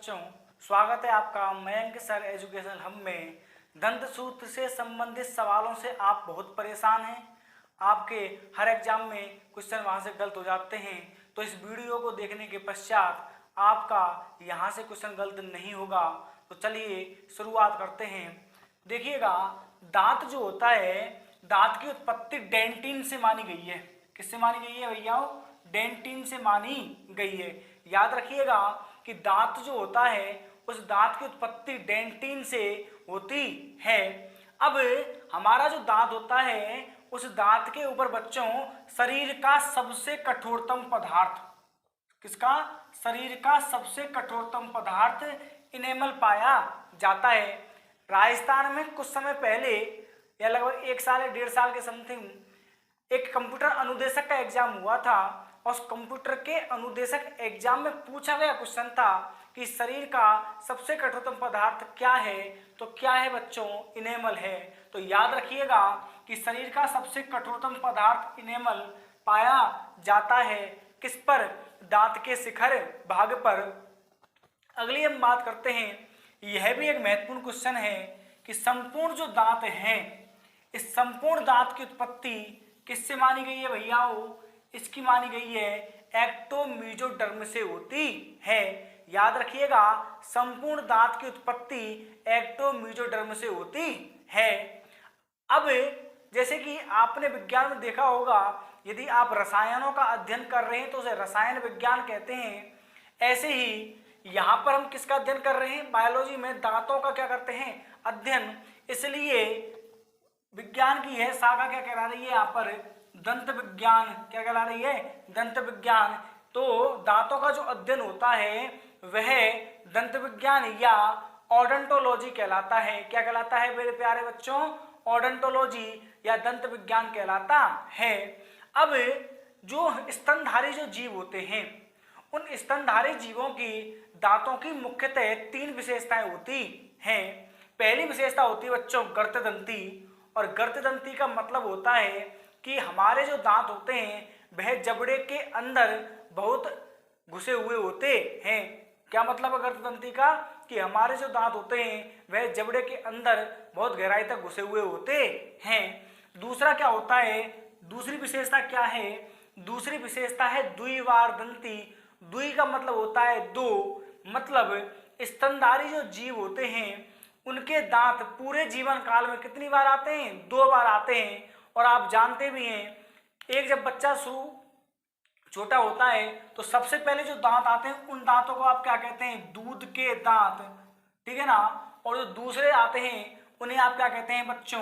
बच्चों, स्वागत है आपका मयंक सर एजुकेशनल हब में। दंत सूत्र से संबंधित सवालों से आप बहुत परेशान हैं। आपके हर एग्जाम में क्वेश्चन वहां से गलत हो जाते हैं, तो इस वीडियो को देखने के पश्चात आपका यहां से क्वेश्चन गलत नहीं होगा। तो चलिए शुरुआत करते हैं। देखिएगा, दांत जो होता है, दांत की उत्पत्ति डेंटिन से मानी गई है। किससे मानी गई है भैया? डेंटिन से मानी गई है। याद रखिएगा कि दांत जो होता है उस दांत की उत्पत्ति डेंटिन से होती है। अब हमारा जो दांत होता है उस दांत के ऊपर बच्चों शरीर का सबसे कठोरतम पदार्थ, किसका? शरीर का सबसे कठोरतम पदार्थ इनेमल पाया जाता है। राजस्थान में कुछ समय पहले या लगभग 1 साल या 1.5 साल के समथिंग एक कंप्यूटर अनुदेशक का एग्जाम हुआ था और उस कंप्यूटर के अनुदेशक एग्जाम में पूछा गया क्वेश्चन था कि शरीर का सबसे कठोरतम पदार्थ क्या है? तो क्या है बच्चों? इनेमल है। तो याद रखिएगा कि शरीर का सबसे कठोरतम पदार्थ इनेमल पाया जाता है। किस पर? दांत के शिखर भाग पर। अगली हम बात करते हैं, यह भी एक महत्वपूर्ण क्वेश्चन है कि संपूर्ण जो दांत हैं, इस संपूर्ण दांत की उत्पत्ति किससे मानी गई है भैया? इसकी मानी गई है एक्टोमीजोडर्म से होती है। याद रखिएगा, संपूर्ण दांत की उत्पत्ति एक्टोमीजोडर्म से होती है। अब जैसे कि आपने विज्ञान में देखा होगा, यदि आप रसायनों का अध्ययन कर रहे हैं तो उसे रसायन विज्ञान कहते हैं। ऐसे ही यहाँ पर हम किसका अध्ययन कर रहे हैं? बायोलॉजी में दांतों का क्या करते हैं? अध्ययन। इसलिए विज्ञान की यह शाखा क्या कहला रही है? यहाँ पर दंत विज्ञान। क्या कहला रही है? दंत विज्ञान। तो दांतों का जो अध्ययन होता है वह दंत विज्ञान या ओडोंटोलॉजी कहलाता है। क्या कहलाता है मेरे प्यारे बच्चों? ओडोंटोलॉजी या दंत विज्ञान कहलाता है। अब जो स्तनधारी जो जीव होते हैं, उन स्तनधारी जीवों की दांतों की मुख्यतः 3 विशेषताएं होती हैं। पहली विशेषता होती है बच्चों गर्तदंती, और गर्तदंती का मतलब होता है कि हमारे जो दांत होते हैं वह जबड़े के अंदर बहुत घुसे हुए होते हैं। क्या मतलब है गर्तदंती का? कि हमारे जो दांत होते हैं वह जबड़े के अंदर बहुत गहराई तक घुसे हुए होते हैं। दूसरा क्या होता है? दूसरी विशेषता क्या है? दूसरी विशेषता है द्विवारदंती। द्वि का मतलब होता है 2, मतलब स्तनधारी जो जीव होते हैं उनके दांत पूरे जीवन काल में कितनी बार आते हैं? 2 बार आते हैं। और आप जानते भी हैं, एक जब बच्चा छोटा होता है तो सबसे पहले जो दांत आते हैं उन दांतों को आप क्या कहते हैं? दूध के दांत, ठीक है ना। और जो दूसरे आते हैं उन्हें आप क्या कहते हैं बच्चों?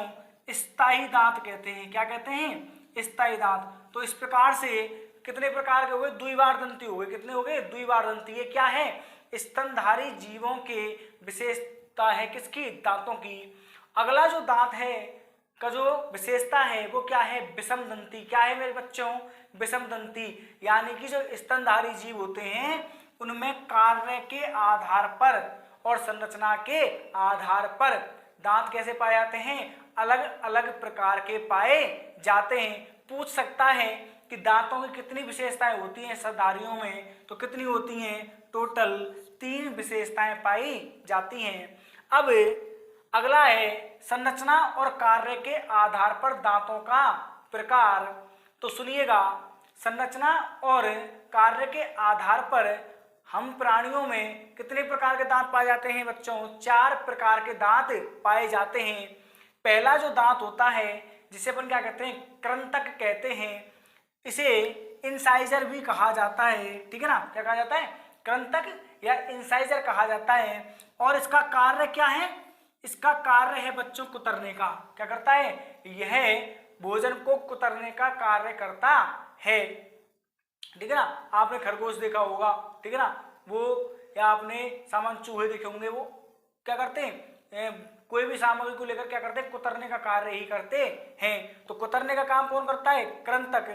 स्थायी दांत कहते हैं। क्या कहते हैं? स्थायी दांत। तो इस प्रकार से कितने प्रकार के हो गए? द्विवारदंती हो गए। कितने हो गए? द्विवारदंती। ये क्या है? स्तनधारी जीवों के विशेषता है किसकी? दांतों की। अगला जो दांत है का जो विशेषता है वो क्या है? विषमदंती। क्या है मेरे बच्चों? विषमदंती। यानी कि जो स्तनधारी जीव होते हैं उनमें कार्य के आधार पर और संरचना के आधार पर दांत कैसे पाए जाते हैं? अलग अलग प्रकार के पाए जाते हैं। पूछ सकता है कि दांतों की कितनी विशेषताएं होती हैं स्तनधारियों में? तो कितनी होती हैं? टोटल 3 विशेषताएं पाई जाती हैं। अब अगला है संरचना और कार्य के आधार पर दांतों का प्रकार। तो सुनिएगा, संरचना और कार्य के आधार पर हम प्राणियों में कितने प्रकार के दांत पाए जाते हैं बच्चों? 4 प्रकार के दांत पाए जाते हैं। पहला जो दांत होता है जिसे अपन क्या कहते हैं? कृंतक कहते हैं। इसे इंसाइजर भी कहा जाता है, ठीक है ना। क्या कहा जाता है? कृंतक या इंसाइजर कहा जाता है। और इसका कार्य क्या है? इसका कार्य है बच्चों कुतरने का। क्या करता है? यह भोजन को कुतरने का कार्य करता है, ठीक है ना। आपने खरगोश देखा होगा, ठीक है ना, वो, या आपने सामान चूहे देखे होंगे, वो क्या करते हैं? कोई भी सामग्री को लेकर क्या करते हैं? कुतरने का कार्य ही करते हैं। तो कुतरने का काम कौन करता है? कृंतक,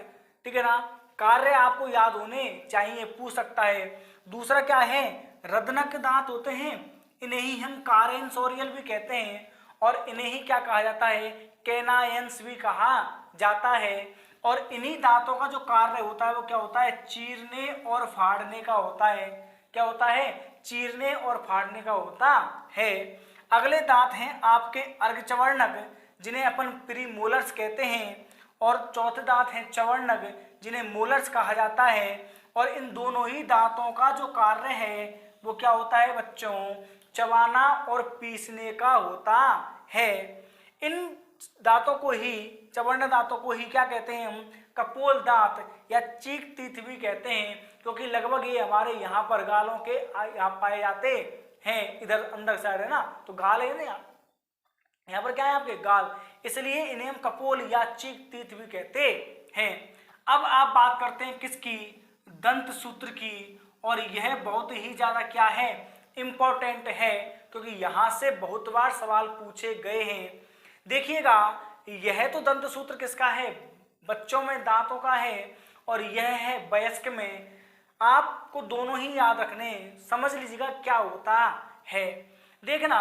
ठीक है ना। कार्य आपको याद होने चाहिए, पूछ सकता है। दूसरा क्या है? रदनक दांत होते हैं, इन्हें ही हम कारेंसोरियल भी कहते हैं। और इन्हें ही क्या कहा जाता है? कैनायंस भी कहा जाता है। और इन्हीं दांतों का जो कार्य होता है वो क्या होता है? चीरने और फाड़ने का होता है। क्या होता है? चीरने और फाड़ने का होता है। अगले दांत हैं आपके अर्धचवर्णक, जिन्हें अपन प्रीमोलर्स कहते हैं, और चौथे दांत हैं चवर्णक, जिन्हें मोलर्स कहा जाता है। और इन दोनों ही दांतों का जो कार्य है वो क्या होता है बच्चों, चबाना और पीसने का होता है। इन दांतों को ही, चवर्ण दांतों को ही क्या कहते हैं हम, कपोल दांत या चीक तीत भी कहते हैं, क्योंकि लगभग ये हमारे यहाँ पर गालों के यहाँ पाए जाते हैं। इधर अंदर साइड है ना, तो गाल है ना, यहाँ पर क्या है आपके गाल, इसलिए इन्हें हम कपोल या चीक तीत भी कहते हैं। अब आप बात करते हैं किसकी, दंत सूत्र की, और यह बहुत ही ज्यादा क्या है, इंपॉर्टेंट है, क्योंकि यहां से बहुत बार सवाल पूछे गए हैं। देखिएगा, यह तो दंत सूत्र किसका है, बच्चों में दांतों का है, और यह है वयस्क में। आपको दोनों ही याद रखने, समझ लीजिएगा क्या होता है। देखना,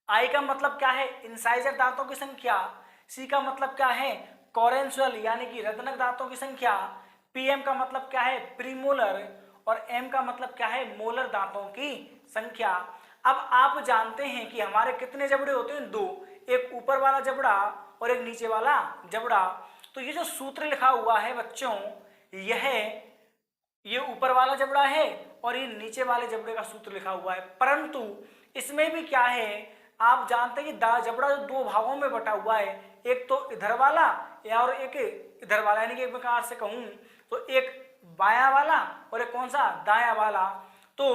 आई का मतलब क्या है, इंसाइजर दांतों की संख्या। सी का मतलब क्या है, कॉरेंसुअल यानी कि रत्नक दांतों की संख्या। पीएम का मतलब क्या है, प्रीमोलर, और एम का मतलब क्या है, मोलर दांतों की संख्या। अब आप जानते हैं कि हमारे कितने जबड़े होते हैं, दो, एक ऊपर वाला जबड़ा और एक नीचे वाला जबड़ा। तो ये जो सूत्र लिखा हुआ है बच्चों, ये ऊपर वाला जबड़ा है और ये नीचे वाले जबड़े का सूत्र लिखा हुआ है। परंतु इसमें भी क्या है, आप जानते हैं कि जबड़ा जो दो भागों में बटा हुआ है, एक तो इधर वाला या और एक इधर वाला, यानी कि एक प्रकार से कहूं तो एक बायां वाला और एक कौन सा, दायां वाला। तो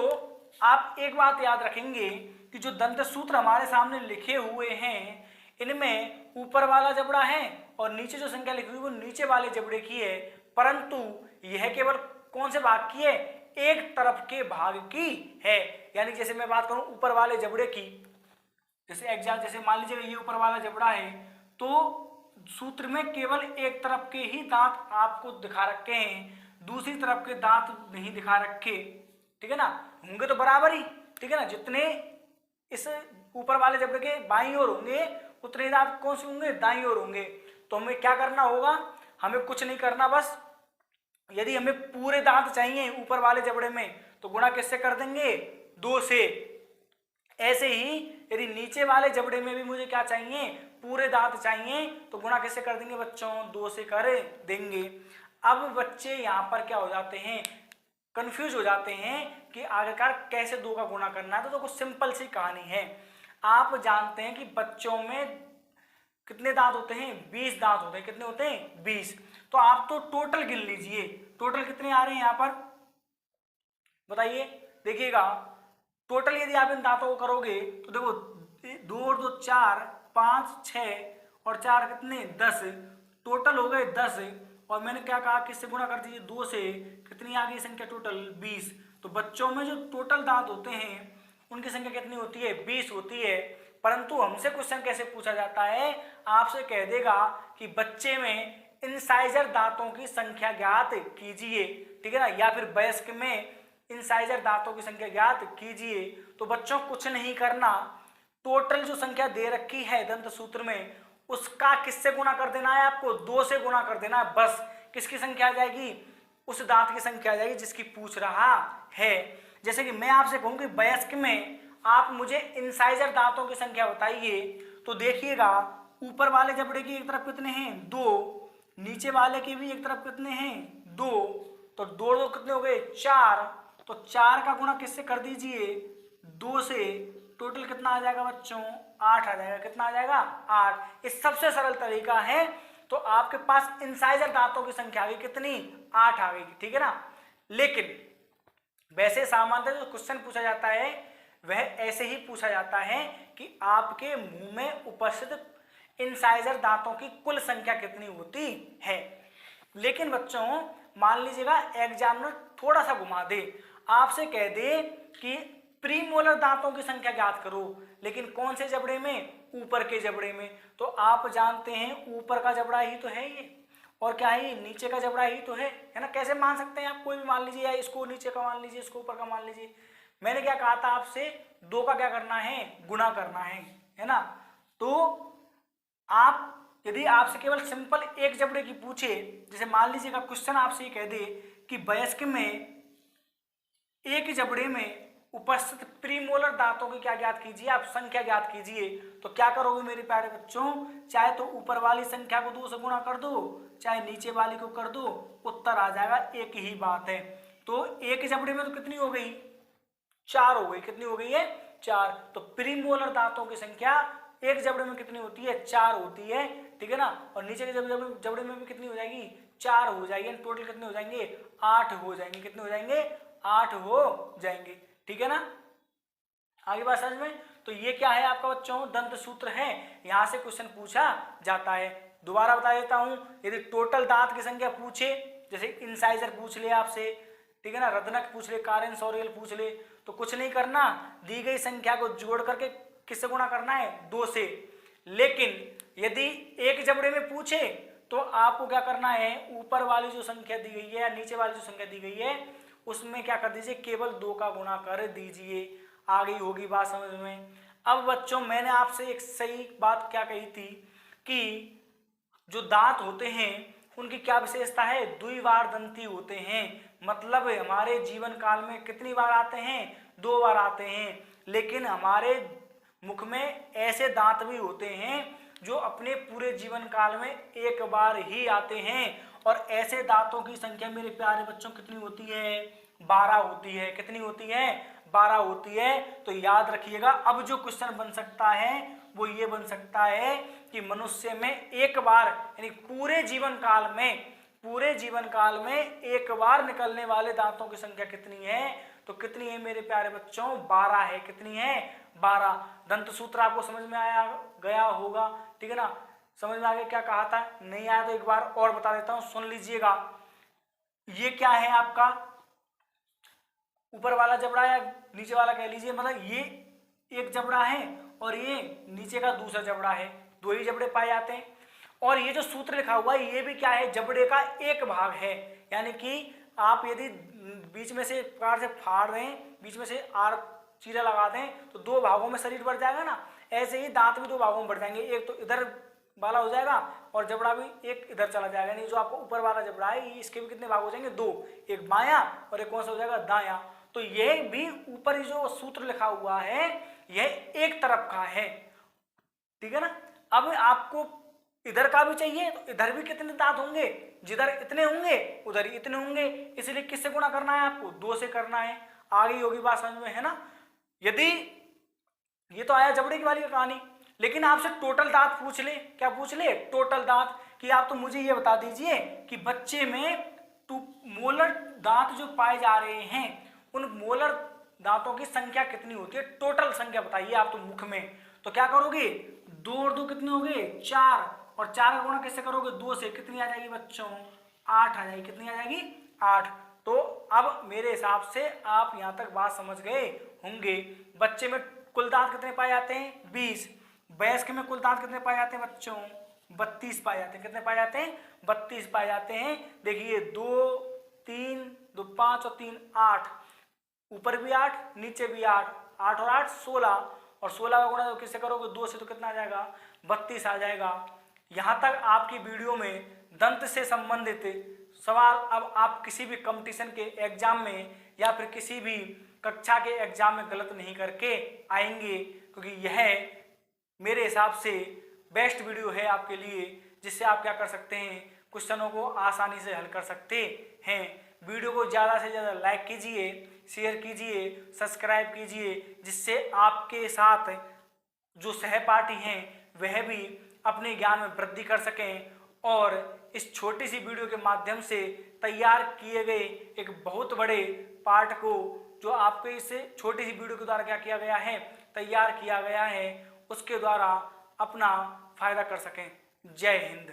आप एक बात याद रखेंगे कि जो दंत सूत्र हमारे सामने लिखे हुए हैं, इनमें ऊपर वाला जबड़ा है और नीचे जो संख्या लिखी हुई वो नीचे वाले जबड़े की है, परंतु यह केवल कौन से भाग की है, एक तरफ के भाग की है। यानी जैसे मैं बात करूं ऊपर वाले जबड़े की, जैसे मान लीजिए ये ऊपर वाला जबड़ा है, तो सूत्र में केवल एक तरफ के ही दांत आपको दिखा रखे हैं, दूसरी तरफ के दांत नहीं दिखा रखे, ठीक है ना, होंगे तो बराबर ही, ठीक है ना, जितने इस ऊपर वाले जबड़े के बाईं ओर होंगे उतने दांत कौन से होंगे, दाईं ओर होंगे। तो हमें क्या करना होगा, हमें कुछ नहीं करना, बस यदि हमें पूरे दांत चाहिए ऊपर वाले जबड़े में तो गुणा किससे कर देंगे, 2 से। ऐसे ही यदि नीचे वाले जबड़े में भी मुझे क्या चाहिए, पूरे दांत चाहिए, तो गुणा किससे कर देंगे बच्चों, 2 से कर देंगे। अब बच्चे यहाँ पर क्या हो जाते हैं, कंफ्यूज हो जाते हैं कि आखिरकार कैसे 2 का गुणा करना है। तो कुछ सिंपल सी कहानी है। आप जानते हैं कि बच्चों में कितने दांत होते हैं, 20 दांत होते हैं। कितने होते हैं, 20। तो आप तो टोटल गिन लीजिए, टोटल कितने आ रहे हैं यहाँ पर बताइए। देखिएगा, टोटल यदि आप इन दांतों को करोगे तो देखो 2 और 2 4, 5 6 और 4 कितने, 10, टोटल हो गए 10। और मैंने क्या कहा, किससे गुणा कर दीजिए, 2 से। कितनी आ गई संख्या टोटल, 20। तो बच्चों में जो टोटल दांत होते हैं उनकी संख्या कितनी होती है, 20 होती है। परंतु हमसे क्वेश्चन कैसे पूछा जाता है, आपसे कह देगा कि बच्चे में इंसाइजर दांतों की संख्या ज्ञात कीजिए, ठीक है ना, या फिर वयस्क में इंसाइजर दांतों की संख्या ज्ञात कीजिए। तो बच्चों कुछ नहीं करना, टोटल जो संख्या दे रखी है दंत सूत्र में उसका किससे गुणा कर देना है, आपको 2 से गुणा कर देना है। बस किसकी संख्या आ जाएगी, उस दांत की संख्या आ जाएगी जिसकी पूछ रहा है। जैसे कि मैं आपसे कहूं कि वयस्क में आप मुझे इंसाइजर दांतों की संख्या बताइए, तो देखिएगा ऊपर वाले जबड़े की एक तरफ कितने हैं, 2, नीचे वाले के भी एक तरफ कितने हैं, 2, तो 2 कितने हो गए, 4। तो 4 का गुणा किससे कर दीजिए, 2 से। टोटल कितना आ जाएगा बच्चों, 8 आ जाएगा। कितना आ जाएगा, 8। ये सबसे सरल तरीका है। तो आपके पास इंसाइजर दांतों की संख्या आ गई कितनी, 8 आ गई, ठीक है ना। लेकिन वैसे सामान्यतः जो क्वेश्चन पूछा जाता है वह ऐसे ही पूछा जाता है कि आपके मुंह में उपस्थित इंसाइजर दांतों की कुल संख्या कितनी होती है। लेकिन बच्चों मान लीजिएगा एग्जामिनर थोड़ा सा घुमा दे, आपसे कह दे कि प्रीमोलर दांतों की संख्या ज्ञात करो, लेकिन कौन से जबड़े में, ऊपर के जबड़े में। तो आप जानते हैं ऊपर का जबड़ा ही तो है ये, और क्या है, नीचे का जबड़ा ही तो है ना। कैसे मान सकते हैं आप, कोई भी मान लीजिए, या इसको नीचे का मान लीजिए, इसको ऊपर का मान लीजिए। मैंने क्या कहा था आपसे, 2 का क्या करना है, गुणा करना है ना। तो आप यदि आपसे केवल सिंपल एक जबड़े की पूछे, जैसे मान लीजिएगा क्वेश्चन आपसे ये कह दे कि वयस्क में एक जबड़े में उपस्थित प्रीमोलर दांतों की क्या ज्ञात कीजिए, आप संख्या ज्ञात कीजिए। तो क्या करोगे मेरे प्यारे बच्चों, चाहे तो ऊपर वाली संख्या को 2 से गुणा कर दो, चाहे नीचे वाली को कर दो, उत्तर आ जाएगा एक ही बात है। तो एक जबड़े में तो कितनी हो गई, 4 हो गई। कितनी हो गई है, 4। तो प्रीमोलर दांतों की संख्या एक जबड़े में कितनी होती है, 4 होती है, ठीक है ना। और नीचे के जबड़े में भी कितनी हो जाएगी, 4 हो जाएगी। टोटल कितने हो जाएंगे, 8 हो जाएंगे। कितने हो जाएंगे, 8 हो जाएंगे, ठीक है ना। आगे बात समझ में। तो ये क्या है आपका बच्चों, दंत सूत्र है। यहां से क्वेश्चन पूछा जाता है। दोबारा बता देता हूं, यदि टोटल दांत की संख्या पूछे, जैसे इंसाइजर पूछ ले आपसे, ठीक है ना, रत्नक पूछ ले, कारेंसोरियल पूछ ले, तो कुछ नहीं करना, दी गई संख्या को जोड़ करके किससे गुणा करना है, 2 से। लेकिन यदि एक जबड़े में पूछे तो आपको क्या करना है, ऊपर वाली जो संख्या दी गई है या नीचे वाली जो संख्या दी गई है उसमें क्या कर दीजिए, केवल 2 का गुणा कर दीजिए। आ गई होगी बात समझ में। अब बच्चों मैंने आपसे एक सही बात क्या कही थी कि जो दांत होते हैं उनकी क्या विशेषता है, द्विवार दंती होते हैं। मतलब हमारे जीवन काल में कितनी बार आते हैं, 2 बार आते हैं। लेकिन हमारे मुख में ऐसे दांत भी होते हैं जो अपने पूरे जीवन काल में एक बार ही आते हैं। और ऐसे दांतों की संख्या मेरे प्यारे बच्चों कितनी होती है, 12 होती है। कितनी होती है, 12 होती है। तो याद रखिएगा, अब जो क्वेश्चन बन सकता है वो ये बन सकता है कि मनुष्य में एक बार यानी पूरे जीवन काल में एक बार निकलने वाले दांतों की संख्या कितनी है, तो कितनी है मेरे प्यारे बच्चों, 12 है। कितनी है, 12। दंत सूत्र आपको समझ में आया गया होगा, ठीक है ना। समझ में आ गया क्या कहा था, नहीं आया तो एक बार और बता देता हूं, सुन लीजिएगा। ये क्या है आपका ऊपर वाला जबड़ा या नीचे वाला कह लीजिए, मतलब ये एक जबड़ा है और ये नीचे का दूसरा जबड़ा है, 2 ही जबड़े पाए जाते हैं। और ये जो सूत्र लिखा हुआ है ये भी क्या है, जबड़े का एक भाग है। यानी कि आप यदि बीच में से कार से फाड़ दें, बीच में से आर चीरा लगा दें तो 2 भागों में शरीर बढ़ जाएगा ना। ऐसे ही दांत भी 2 भागों में बढ़ जाएंगे, एक तो इधर वाला हो जाएगा और जबड़ा भी एक इधर चला जाएगा। नहीं, जो आपको ऊपर वाला जबड़ा है इसके भी कितने भाग हो जाएंगे, 2, एक बायां और एक कौन सा हो जाएगा, दायां। तो यह भी ऊपर जो सूत्र लिखा हुआ है यह एक तरफ का है, ठीक है ना। अब आपको इधर का भी चाहिए तो इधर भी कितने दांत होंगे, जिधर इतने होंगे उधर ही इतने होंगे, इसलिए किससे गुणा करना है आपको, 2 से करना है। आ गई होगी बात समझ में, है ना। यदि ये तो आया जबड़े की वाली कहानी, लेकिन आपसे टोटल दांत पूछ ले, क्या पूछ ले, टोटल दांत, कि आप तो मुझे ये बता दीजिए कि बच्चे में मोलर दांत जो पाए जा रहे हैं उन मोलर दांतों की संख्या कितनी होती है, टोटल संख्या बताइए आप तो मुख में। तो क्या करोगे, 2 और 2 कितने हो गए, 4, और 4 का गुणा कैसे करोगे, 2 से। कितनी आ जाएगी बच्चों, 8 आ जाएगी। कितनी आ जाएगी, 8। तो अब मेरे हिसाब से आप यहां तक बात समझ गए होंगे। बच्चे में कुल दांत कितने पाए जाते हैं, 20। वयस्क में कुल दांत कितने पाए जाते हैं बच्चों, 32 पाए जाते हैं। कितने पाए जाते हैं, 32 पाए जाते हैं। देखिए 2 3 2 5 और 3 8, ऊपर भी 8 नीचे भी 8, 8 और 8 16, और 16 का गुणा किससे करोगे, 2 से, तो कितना आ जाएगा, 32 आ जाएगा। यहां तक आपकी वीडियो में दंत से संबंधित सवाल अब आप किसी भी कंपटीशन के एग्जाम में या फिर किसी भी कक्षा के एग्जाम में गलत नहीं करके आएंगे, क्योंकि यह मेरे हिसाब से बेस्ट वीडियो है आपके लिए, जिससे आप क्या कर सकते हैं, क्वेश्चनों को आसानी से हल कर सकते हैं। वीडियो को ज़्यादा से ज़्यादा लाइक कीजिए, शेयर कीजिए, सब्सक्राइब कीजिए, जिससे आपके साथ जो सहपाठी हैं वह भी अपने ज्ञान में वृद्धि कर सकें और इस छोटी सी वीडियो के माध्यम से तैयार किए गए एक बहुत बड़े पार्ट को, जो आपको इस छोटी सी वीडियो के द्वारा क्या किया गया है, तैयार किया गया है, उसके द्वारा अपना फायदा कर सकें। जय हिंद।